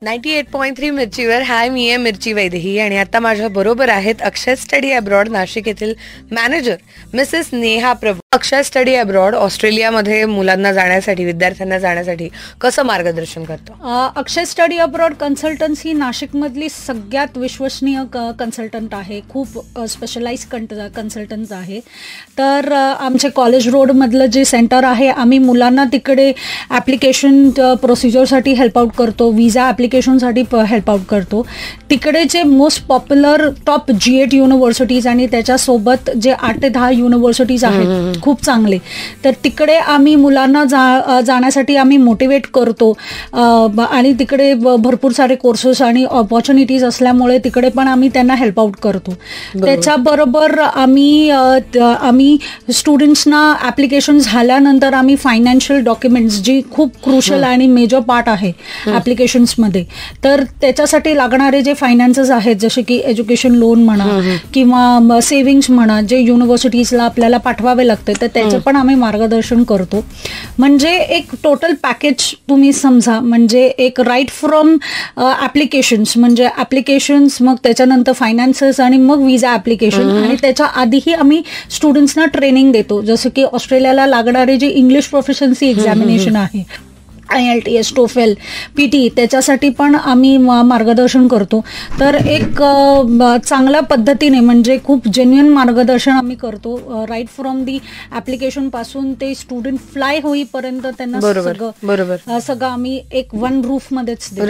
98.3 मिरचीवर. हाय, मी आहे मिरची वैदेही आणि आता माझ्या बरोबर आहेत अक्षय स्टडी अब्रॉड नाशिक येथील मॅनेजर मिसेस नेहा प्रभू. अक्षय स्टडी अब्रॉड ऑस्ट्रेलियामध्ये मुलांना जाण्यासाठी, विद्यार्थ्यांना जाण्यासाठी कसं मार्गदर्शन करतो? अक्षय स्टडी अब्रॉड कन्सल्टन्स ही नाशिकमधली सगळ्यात विश्वसनीय कन्सल्टंट आहे. खूप स्पेशलाइज कन्सल्टन्स आहे. तर आमचे कॉलेज रोडमधलं जे सेंटर आहे, आम्ही मुलांना तिकडे ॲप्लिकेशन प्रोसिजरसाठी हेल्प आउट करतो, विजा ॲप्लिकेशनसाठी हेल्प आउट करतो. तिकडे जे most popular top G8 universities आणि त्याच्यासोबत जे 8 ते 10 युनिव्हर्सिटीज आहेत खूप चांगले, तर तिकडे आम्ही मुलांना जाण्यासाठी आम्ही मोटिवेट करतो. आणि तिकडे भरपूर सारे कोर्सेस आणि ऑपॉर्च्युनिटीज असल्यामुळे तिकडे पण आम्ही त्यांना हेल्प आउट करतो. त्याच्याबरोबर आम्ही स्टुडंट्सना ॲप्लिकेशन झाल्यानंतर आम्ही फायनान्शियल डॉक्युमेंट्स, जी खूप क्रुशल आणि मेजर पार्ट आहे ॲप्लिकेशन्समध्ये, तर त्याच्यासाठी लागणारे जे फायनान्सेस आहेत, जसे की एज्युकेशन लोन म्हणा किंवा सेव्हिंग्स म्हणा, जे युनिव्हर्सिटीजला आपल्याला पाठवावे लागते, तर त्याचं पण आम्ही मार्गदर्शन करतो. म्हणजे एक टोटल पॅकेज तुम्ही समजा, म्हणजे एक राईट फ्रॉम ॲप्लिकेशन्स, म्हणजे ॲप्लिकेशन्स, मग त्याच्यानंतर फायनान्सेस आणि मग विजा ॲप्लिकेशन, आणि त्याच्या आधीही आम्ही स्टुडंट्सना ट्रेनिंग देतो. जसं की ऑस्ट्रेलियाला लागणारे जे इंग्लिश प्रोफिशियन्सी एक्झामिनेशन आहे, IELTS, TOEFL, PT, त्याच्यासाठी पण आम्ही मार्गदर्शन करतो. तर एक चांगल्या पद्धतीने, म्हणजे खूप जेन्युइन मार्गदर्शन आम्ही करतो. राईट फ्रॉम दी ॲप्लिकेशन पासून ते स्टुडंट फ्लाय होईपर्यंत त्यांना सगळं आम्ही एक वन रूफ मध्येच देतो.